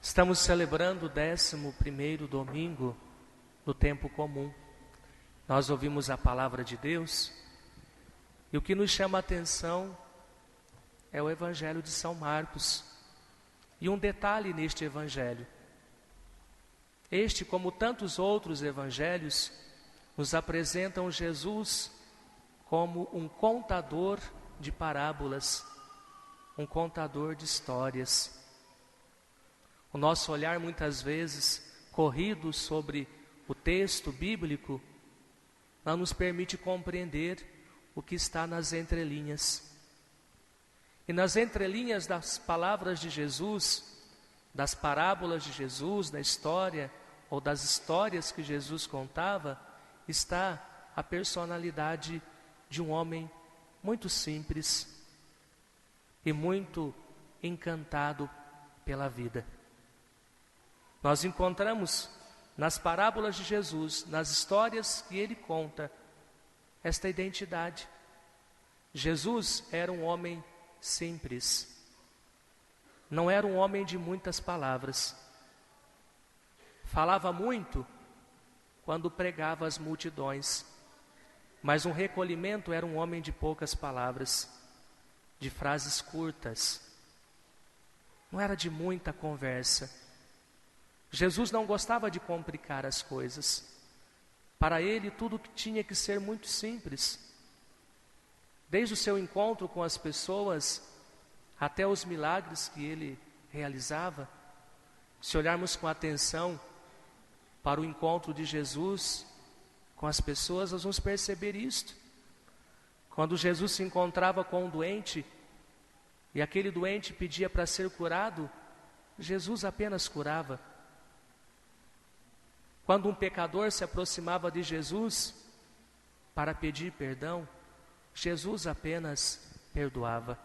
Estamos celebrando o 11º domingo do tempo comum. Nós ouvimos a palavra de Deus e o que nos chama a atenção é o Evangelho de São Marcos. E um detalhe neste Evangelho: este, como tantos outros evangelhos, nos apresentam Jesus como um contador de parábolas, um contador de histórias. O nosso olhar muitas vezes corrido sobre o texto bíblico não nos permite compreender o que está nas entrelinhas. E nas entrelinhas das palavras de Jesus, das parábolas de Jesus, da história ou das histórias que Jesus contava, está a personalidade de um homem muito simples e muito encantado pela vida. Nós encontramos nas parábolas de Jesus, nas histórias que ele conta, esta identidade. Jesus era um homem simples, não era um homem de muitas palavras. Falava muito quando pregava às multidões, mas um recolhimento era um homem de poucas palavras, de frases curtas. Não era de muita conversa. Jesus não gostava de complicar as coisas. Para ele, tudo tinha que ser muito simples. Desde o seu encontro com as pessoas, até os milagres que ele realizava. Se olharmos com atenção para o encontro de Jesus com as pessoas, nós vamos perceber isto. Quando Jesus se encontrava com um doente, e aquele doente pedia para ser curado, Jesus apenas curava. Quando um pecador se aproximava de Jesus para pedir perdão, Jesus apenas perdoava.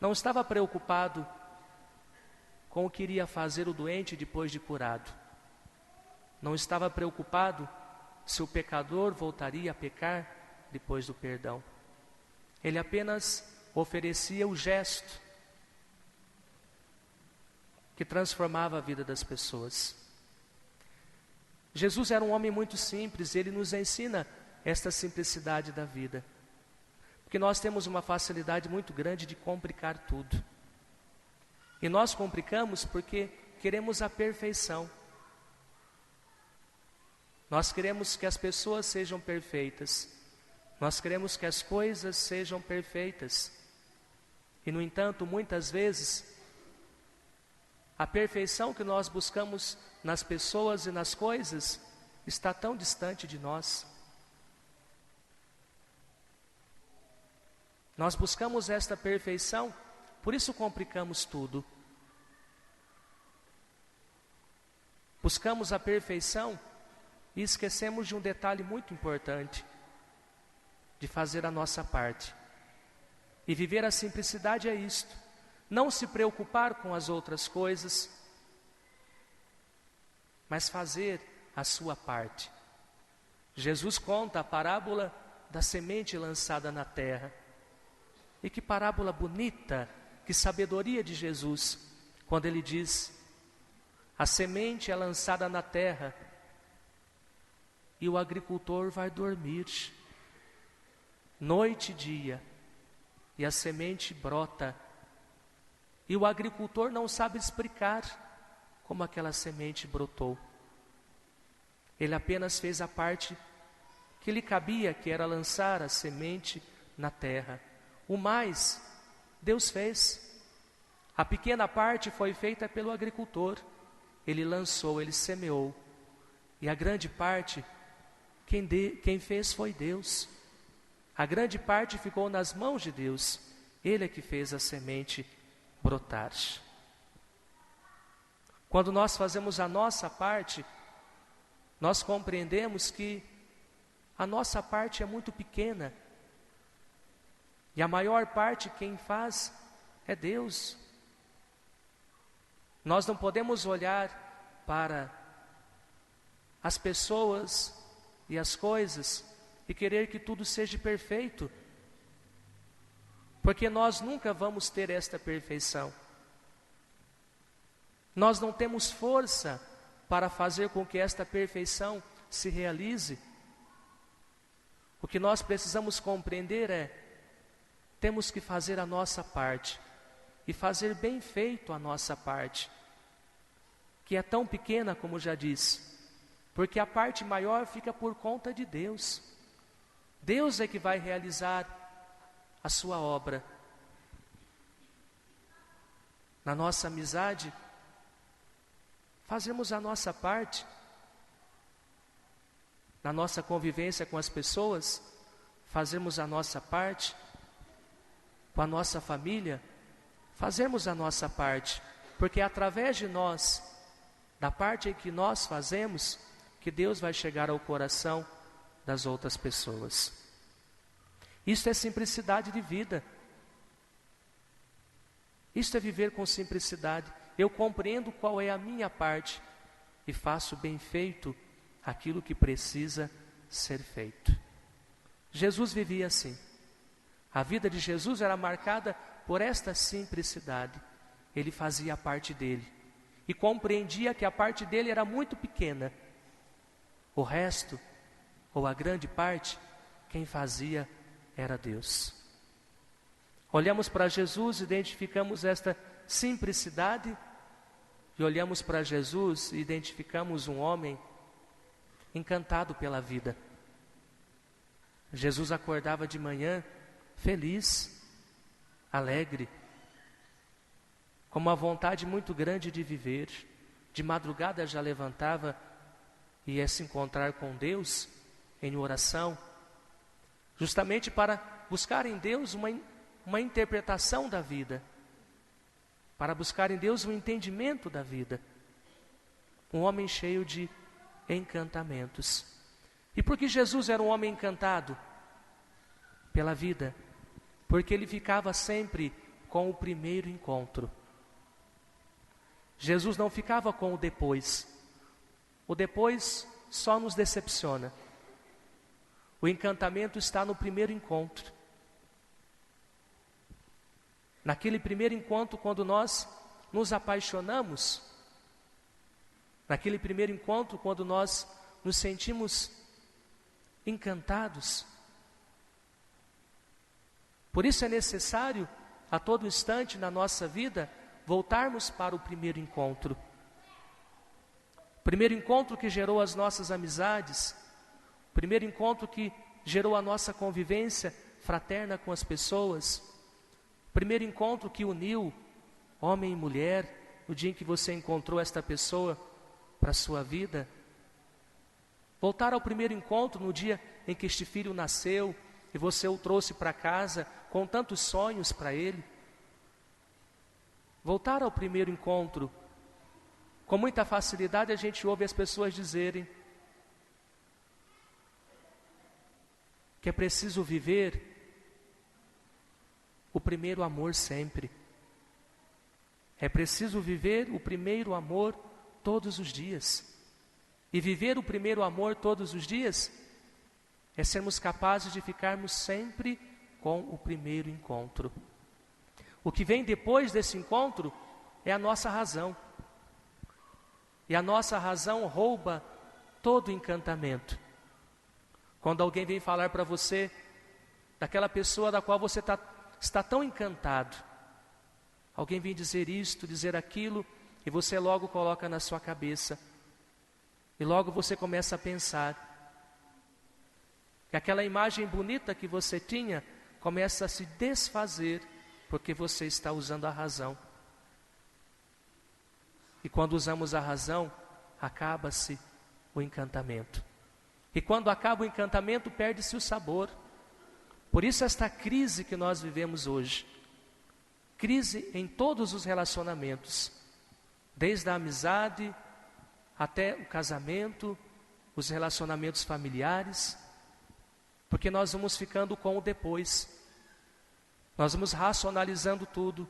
Não estava preocupado com o que iria fazer o doente depois de curado. Não estava preocupado se o pecador voltaria a pecar depois do perdão. Ele apenas oferecia o gesto que transformava a vida das pessoas. Jesus era um homem muito simples, ele nos ensina esta simplicidade da vida. Porque nós temos uma facilidade muito grande de complicar tudo. E nós complicamos porque queremos a perfeição. Nós queremos que as pessoas sejam perfeitas. Nós queremos que as coisas sejam perfeitas. E, no entanto, muitas vezes, a perfeição que nós buscamos nas pessoas e nas coisas está tão distante de nós. Nós buscamos esta perfeição, por isso complicamos tudo. Buscamos a perfeição e esquecemos de um detalhe muito importante: de fazer a nossa parte. E viver a simplicidade é isto: não se preocupar com as outras coisas, mas fazer a sua parte. Jesus conta a parábola da semente lançada na terra. E que parábola bonita, que sabedoria de Jesus, quando ele diz: a semente é lançada na terra e o agricultor vai dormir noite e dia, e a semente brota, e o agricultor não sabe explicar como aquela semente brotou. Ele apenas fez a parte que lhe cabia, que era lançar a semente na terra. O mais, Deus fez. A pequena parte foi feita pelo agricultor. Ele lançou, ele semeou. E a grande parte, quem fez foi Deus. A grande parte ficou nas mãos de Deus. Ele é que fez a semente brotar. Quando nós fazemos a nossa parte, nós compreendemos que a nossa parte é muito pequena. E a maior parte quem faz é Deus. Nós não podemos olhar para as pessoas e as coisas e querer que tudo seja perfeito, porque nós nunca vamos ter esta perfeição. Nós não temos força para fazer com que esta perfeição se realize. O que nós precisamos compreender é: temos que fazer a nossa parte, e fazer bem feito a nossa parte, que é tão pequena, como já disse, porque a parte maior fica por conta de Deus. Deus é que vai realizar a sua obra. Na nossa amizade, fazemos a nossa parte. Na nossa convivência com as pessoas, fazemos a nossa parte. Com a nossa família, fazemos a nossa parte, porque é através de nós, da parte em que nós fazemos, que Deus vai chegar ao coração das outras pessoas. Isso é simplicidade de vida. Isso é viver com simplicidade. Eu compreendo qual é a minha parte e faço bem feito aquilo que precisa ser feito. Jesus vivia assim. A vida de Jesus era marcada por esta simplicidade. Ele fazia a parte dele e compreendia que a parte dele era muito pequena. O resto, ou a grande parte, quem fazia era Deus. Olhamos para Jesus, identificamos esta simplicidade e olhamos para Jesus e identificamos um homem encantado pela vida. Jesus acordava de manhã feliz, alegre, com uma vontade muito grande de viver. De madrugada já levantava e ia se encontrar com Deus em oração, justamente para buscar em Deus uma interpretação da vida, para buscar em Deus um entendimento da vida. Um homem cheio de encantamentos. E por que Jesus era um homem encantado? Pela vida. Porque ele ficava sempre com o primeiro encontro. Jesus não ficava com o depois. O depois só nos decepciona. O encantamento está no primeiro encontro. Naquele primeiro encontro, quando nós nos apaixonamos, naquele primeiro encontro, quando nós nos sentimos encantados. Por isso é necessário, a todo instante na nossa vida, voltarmos para o primeiro encontro. Primeiro encontro que gerou as nossas amizades, primeiro encontro que gerou a nossa convivência fraterna com as pessoas, primeiro encontro que uniu homem e mulher, no dia em que você encontrou esta pessoa para a sua vida. Voltar ao primeiro encontro no dia em que este filho nasceu e você o trouxe para casa com tantos sonhos para ele. Voltar ao primeiro encontro. Com muita facilidade a gente ouve as pessoas dizerem que é preciso viver o primeiro amor sempre. É preciso viver o primeiro amor todos os dias. E viver o primeiro amor todos os dias é sermos capazes de ficarmos sempre com o primeiro encontro. O que vem depois desse encontro é a nossa razão. E a nossa razão rouba todo o encantamento. Quando alguém vem falar para você daquela pessoa da qual você está tão encantado, alguém vem dizer isto, dizer aquilo, e você logo coloca na sua cabeça, e logo você começa a pensar, que aquela imagem bonita que você tinha começa a se desfazer, porque você está usando a razão. E quando usamos a razão, acaba-se o encantamento. E quando acaba o encantamento, perde-se o sabor. Por isso esta crise que nós vivemos hoje, crise em todos os relacionamentos, desde a amizade até o casamento, os relacionamentos familiares, porque nós vamos ficando com o depois, nós vamos racionalizando tudo,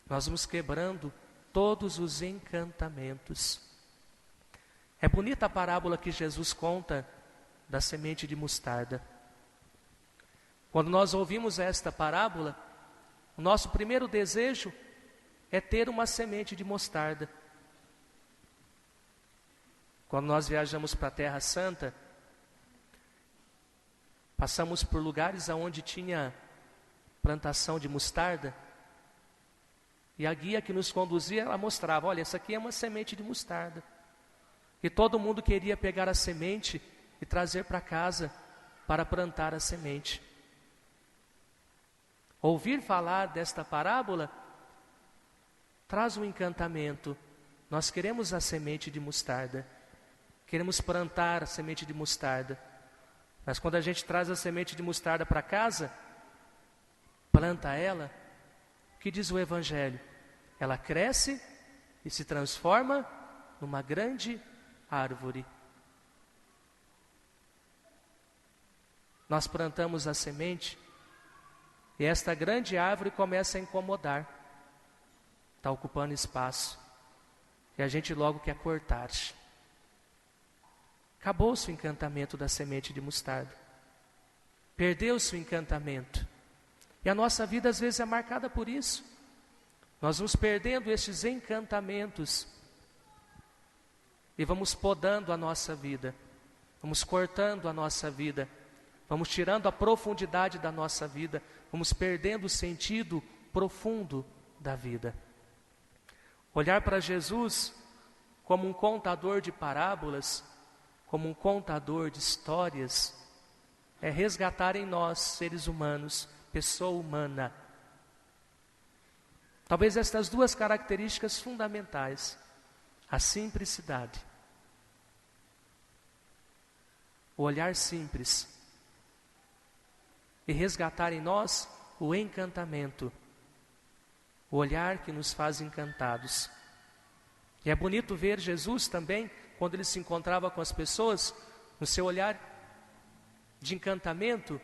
nós vamos quebrando todos os encantamentos. É bonita a parábola que Jesus conta da semente de mostarda. Quando nós ouvimos esta parábola, o nosso primeiro desejo é ter uma semente de mostarda. Quando nós viajamos para a Terra Santa, passamos por lugares onde tinha plantação de mostarda, e a guia que nos conduzia, ela mostrava, olha, essa aqui é uma semente de mostarda. E todo mundo queria pegar a semente e trazer para casa para plantar a semente. Ouvir falar desta parábola traz um encantamento. Nós queremos a semente de mostarda, queremos plantar a semente de mostarda. Mas quando a gente traz a semente de mostarda para casa, planta ela, o que diz o Evangelho? Ela cresce e se transforma numa grande árvore. Nós plantamos a semente e esta grande árvore começa a incomodar. Está ocupando espaço. E a gente logo quer cortar. Acabou-se o encantamento da semente de mostarda. Perdeu-se o encantamento. E a nossa vida às vezes é marcada por isso. Nós vamos perdendo estes encantamentos e vamos podando a nossa vida, vamos cortando a nossa vida, vamos tirando a profundidade da nossa vida, vamos perdendo o sentido profundo da vida. Olhar para Jesus como um contador de parábolas, como um contador de histórias, é resgatar em nós, seres humanos, pessoa humana, talvez estas duas características fundamentais: a simplicidade, o olhar simples, e resgatar em nós o encantamento, o olhar que nos faz encantados. E é bonito ver Jesus também, quando ele se encontrava com as pessoas, no seu olhar de encantamento,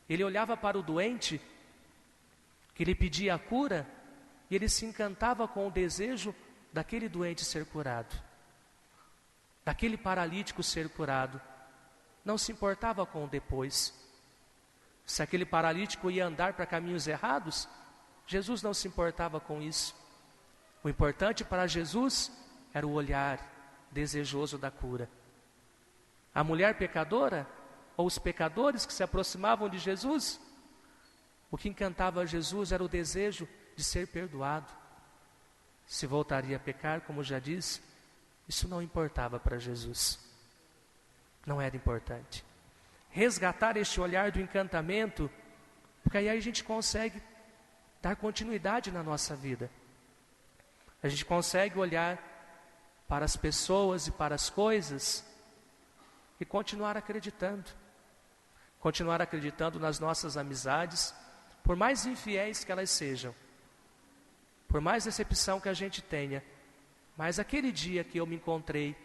ele olhava para o doente, que lhe pedia a cura, e ele se encantava com o desejo daquele doente ser curado, daquele paralítico ser curado. Não se importava com o depois. Se aquele paralítico ia andar para caminhos errados, Jesus não se importava com isso. O importante para Jesus era o olhar desejoso da cura. A mulher pecadora, ou os pecadores que se aproximavam de Jesus, o que encantava Jesus era o desejo de ser perdoado. Se voltaria a pecar, como já disse, isso não importava para Jesus. Não era importante. Resgatar este olhar do encantamento, porque aí a gente consegue dar continuidade na nossa vida. A gente consegue olhar para as pessoas e para as coisas e continuar acreditando. Continuar acreditando nas nossas amizades, por mais infiéis que elas sejam, por mais decepção que a gente tenha, mas aquele dia que eu me encontrei,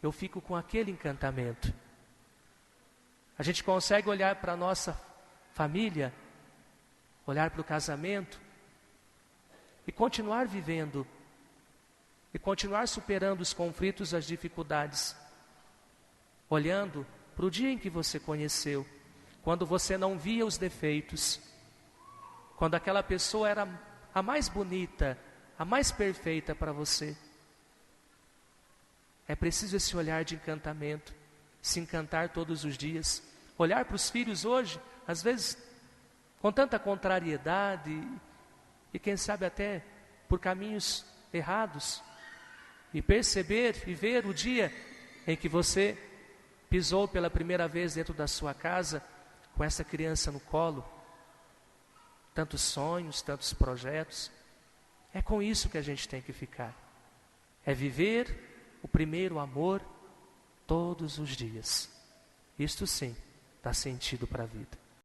eu fico com aquele encantamento. A gente consegue olhar para a nossa família, olhar para o casamento e continuar vivendo, e continuar superando os conflitos, as dificuldades, olhando para o dia em que você conheceu, quando você não via os defeitos, quando aquela pessoa era a mais bonita, a mais perfeita para você. É preciso esse olhar de encantamento, se encantar todos os dias. Olhar para os filhos hoje, às vezes com tanta contrariedade e quem sabe até por caminhos errados, e perceber e ver o dia em que você pisou pela primeira vez dentro da sua casa com essa criança no colo. Tantos sonhos, tantos projetos. É com isso que a gente tem que ficar. É viver o primeiro amor todos os dias. Isto sim dá sentido para a vida.